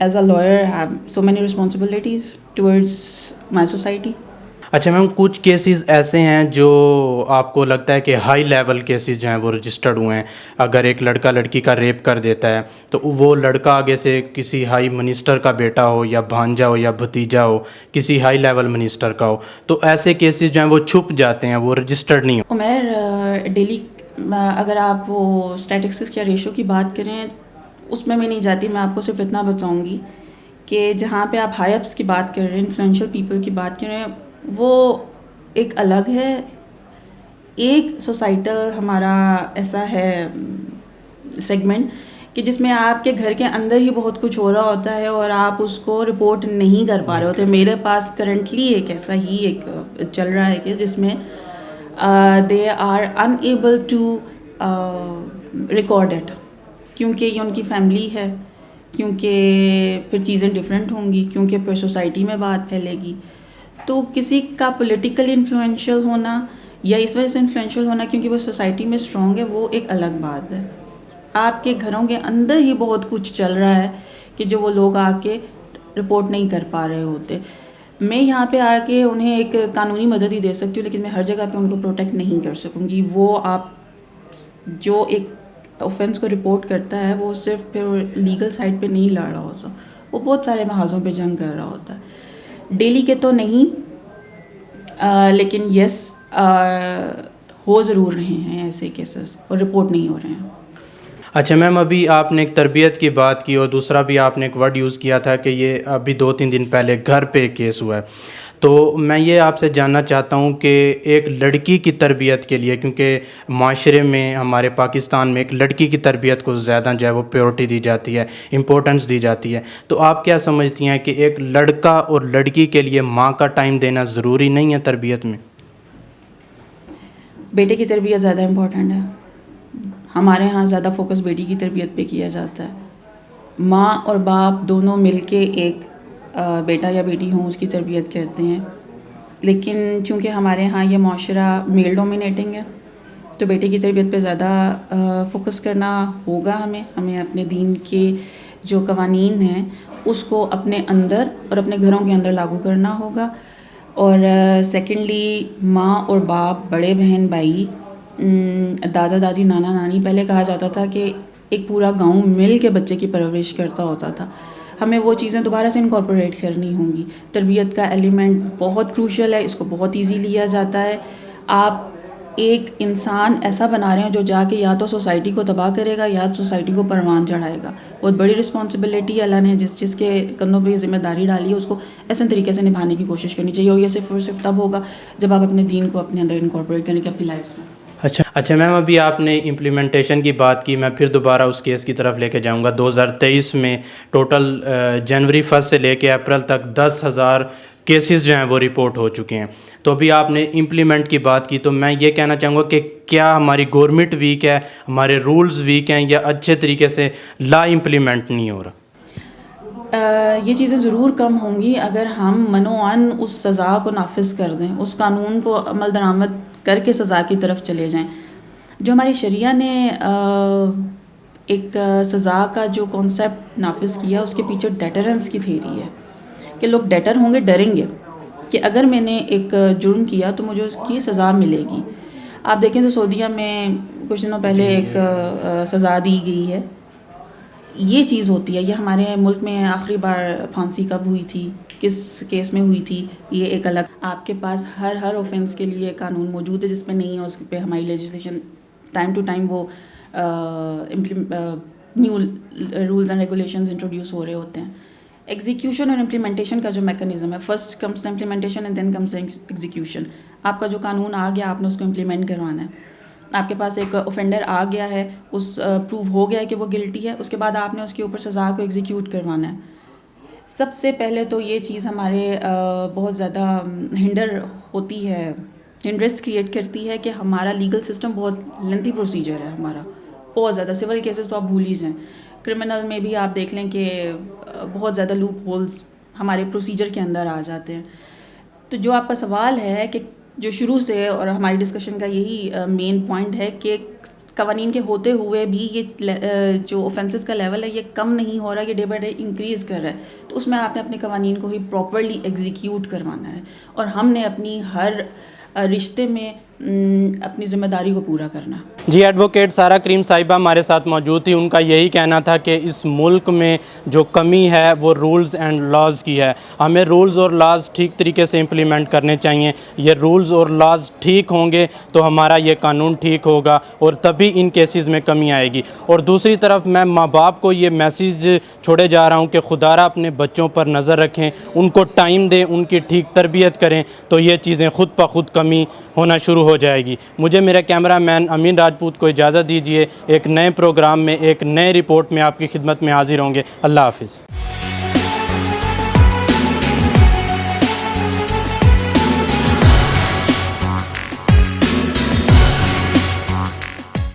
as a lawyer have so many responsibilities towards my society. اچھا میم، کچھ cases ایسے ہیں جو آپ کو لگتا ہے کہ ہائی لیول کیسز جو ہیں وہ رجسٹرڈ ہوئے ہیں؟ اگر ایک لڑکا لڑکی کا ریپ کر دیتا ہے تو وہ لڑکا آگے سے کسی ہائی منسٹر کا بیٹا ہو یا بھانجا ہو یا بھتیجا ہو، کسی ہائی لیول منسٹر کا ہو، تو ایسے کیسز جو ہیں وہ چھپ جاتے ہیں، وہ رجسٹرڈ نہیں ہو۔ عمیر، ڈیلی اگر آپ وہ اسٹیٹسٹکس یا ریشو کی بات کریں اس میں نہیں جاتی. میں آپ کو صرف اتنا بتاؤں گی کہ جہاں پہ آپ ہائی اپس کی بات کر رہے ہیں، انفلوئنشیل پیپل کی بات کر رہے ہیں، وہ ایک الگ ہے. ایک سوسائٹل ہمارا ایسا ہے سیگمنٹ کہ جس میں آپ کے گھر کے اندر ہی بہت کچھ ہو رہا ہوتا ہے اور آپ اس کو رپورٹ نہیں کر پا رہے ہوتے. میرے پاس کرنٹلی ایک ایسا ہی ایک چل رہا ہے کہ جس میں they are enable to record it, کیونکہ یہ ان کی فیملی ہے، کیونکہ پھر چیزیں ڈفرینٹ ہوں گی، کیونکہ پھر سوسائٹی میں بات پھیلے گی. تو کسی کا پولیٹیکلی انفلوئنشیل ہونا یا اس وجہ سے انفلوئنشیل ہونا کیونکہ وہ سوسائٹی میں اسٹرانگ ہے، وہ ایک الگ بات ہے. آپ کے گھروں کے اندر ہی بہت کچھ چل رہا ہے کہ جو وہ لوگ آ کے رپورٹ نہیں کر پا رہے ہوتے. میں یہاں پہ آ کے انہیں ایک قانونی مدد ہی دے سکتی ہوں، لیکن میں ہر جگہ پہ ان کو پروٹیکٹ نہیں کر سکوں گی. وہ آپ جو ایک اوفینس کو رپورٹ کرتا ہے وہ صرف پھر لیگل سائڈ پہ نہیں لڑ رہا ہوتا، وہ بہت سارے محاذوں پہ جنگ کر رہا ہوتا ہے. ڈیلی کے تو نہیں، لیکن یس ہو ضرور رہے ہیں ایسے کیسز اور رپورٹ نہیں ہو رہے ہیں. اچھا میم، ابھی آپ نے ایک تربیت کی بات کی اور دوسرا بھی آپ نے ایک ورڈ یوز کیا تھا کہ یہ ابھی 2-3 دن پہلے گھر پہ ایک کیس ہوا ہے. تو میں یہ آپ سے جاننا چاہتا ہوں کہ ایک لڑکی کی تربیت کے لیے، کیونکہ معاشرے میں ہمارے پاکستان میں ایک لڑکی کی تربیت کو زیادہ جو ہے وہ پیورٹی دی جاتی ہے، امپورٹنس دی جاتی ہے، تو آپ کیا سمجھتی ہیں کہ ایک لڑکا اور لڑکی کے لیے ماں کا ٹائم دینا ضروری نہیں ہے تربیت میں؟ بیٹے کی تربیت زیادہ امپورٹنٹ ہے. ہمارے ہاں زیادہ فوکس بیٹی کی تربیت پہ کیا جاتا ہے. ماں اور باپ دونوں مل کے ایک بیٹا یا بیٹی ہوں اس کی تربیت کرتے ہیں، لیکن چونکہ ہمارے ہاں یہ معاشرہ میل ڈومینیٹنگ ہے تو بیٹے کی تربیت پہ زیادہ فوکس کرنا ہوگا. ہمیں اپنے دین کے جو قوانین ہیں اس کو اپنے اندر اور اپنے گھروں کے اندر لاگو کرنا ہوگا. اور سیکنڈلی ماں اور باپ، بڑے بہن بھائی، دادا دادی، نانا نانی، پہلے کہا جاتا تھا کہ ایک پورا گاؤں مل کے بچے کی پرورش کرتا ہوتا تھا. ہمیں وہ چیزیں دوبارہ سے انکارپوریٹ کرنی ہوں گی. تربیت کا ایلیمنٹ بہت کروشل ہے، اس کو بہت ایزی لیا جاتا ہے. آپ ایک انسان ایسا بنا رہے ہیں جو جا کے یا تو سوسائٹی کو تباہ کرے گا یا سوسائٹی کو پروان چڑھائے گا. بہت بڑی رسپانسبلٹی اللہ نے جس کے کندھوں پہ یہ ذمہ داری ڈالی ہے اس کو ایسے طریقے سے نبھانے کی کوشش کرنی چاہیے. اور یہ صرف اور صرف تب ہوگا جب آپ اپنے دین کو اپنے اندر انکارپوریٹ کریں گے اپنی لائف میں. اچھا میم، ابھی آپ نے امپلیمنٹیشن کی بات کی، میں پھر دوبارہ اس کیس کی طرف لے کے جاؤں گا. 2023 میں ٹوٹل جنوری 1 سے لے کے اپریل تک 10,000 کیسز جو ہیں وہ رپورٹ ہو چکے ہیں. تو ابھی آپ نے امپلیمنٹ کی بات کی، تو میں یہ کہنا چاہوں گا کہ کیا ہماری گورنمنٹ ویک ہے، ہمارے رولز ویک ہیں، یا اچھے طریقے سے لا امپلیمنٹ نہیں ہو رہا؟ یہ چیزیں ضرور کم ہوں گی اگر ہم منوعاً اس سزا کو نافذ کر دیں، اس قانون کو عمل درآمد کر کے سزا کی طرف چلے جائیں. جو ہماری شریعہ نے ایک سزا کا جو کانسیپٹ نافذ کیا اس کے پیچھے ڈیٹرنس کی تھیوری ہے کہ لوگ ڈیٹر ہوں گے، ڈریں گے کہ اگر میں نے ایک جرم کیا تو مجھے اس کی سزا ملے گی. آپ دیکھیں تو سعودیہ میں کچھ دنوں پہلے ایک سزا دی گئی ہے. یہ چیز ہوتی ہے. یہ ہمارے ملک میں آخری بار پھانسی کب ہوئی تھی، کس کیس میں ہوئی تھی، یہ ایک الگ. آپ کے پاس ہر اوفینس کے لیے قانون موجود ہے، جس پہ نہیں ہے اس پہ ہماری لیجسلیشن ٹائم ٹو ٹائم وہ new rules and regulations introduce ہو رہے ہوتے ہیں. ایگزیکیوشن اور امپلیمنٹیشن کا جو میکانزم ہے، first comes the implementation and then comes the execution. آپ کا جو قانون آ گیا آپ نے اس کو امپلیمنٹ کروانا ہے. آپ کے پاس ایک اوفینڈر آ گیا ہے، اس پروو ہو گیا ہے کہ وہ گلٹی ہے، اس کے بعد آپ نے اس کے اوپر سزا کو ایگزیکیوٹ کروانا ہے. سب سے پہلے تو یہ چیز ہمارے بہت زیادہ ہوتی ہے، ہنڈرس کریٹ کرتی ہے کہ ہمارا لیگل سسٹم بہت لینتھی پروسیجر ہے. ہمارا بہت زیادہ سول کیسز تو آپ بھول ہی جائیں. کرمنل میں بھی آپ دیکھ لیں کہ بہت زیادہ لوپ ہولز ہمارے پروسیجر کے اندر آ جاتے ہیں. تو جو آپ کا سوال ہے کہ جو شروع سے اور ہماری ڈسکشن کا یہی مین پوائنٹ ہے کہ قوانین کے ہوتے ہوئے بھی یہ جو اوفینسز کا لیول ہے یہ کم نہیں ہو رہا، یہ ڈے بائی ڈے انکریز کر رہا ہے. تو اس میں آپ نے اپنے قوانین کو ہی پراپرلی ایگزیکیوٹ کروانا ہے، اور ہم نے اپنی ہر رشتے میں اپنی ذمہ داری کو پورا کرنا. جی ایڈوکیٹ سارہ کریم صاحبہ ہمارے ساتھ موجود تھی. ان کا یہی کہنا تھا کہ اس ملک میں جو کمی ہے وہ رولز اینڈ لاز کی ہے. ہمیں رولز اور لاز ٹھیک طریقے سے امپلیمنٹ کرنے چاہیے. یہ رولز اور لاز ٹھیک ہوں گے تو ہمارا یہ قانون ٹھیک ہوگا اور تبھی ان کیسز میں کمی آئے گی. اور دوسری طرف میں ماں باپ کو یہ میسیج چھوڑے جا رہا ہوں کہ خدارہ اپنے بچوں پر نظر رکھیں، ان کو ٹائم دیں، ان کی ٹھیک تربیت کریں، تو یہ چیزیں خود بخود کمی ہونا شروع ہو جائے گی. مجھے میرے کیمرہ مین امین راجپوت کو اجازت دیجیے. ایک نئے پروگرام میں ایک نئے رپورٹ میں آپ کی خدمت میں حاضر ہوں گے. اللہ حافظ.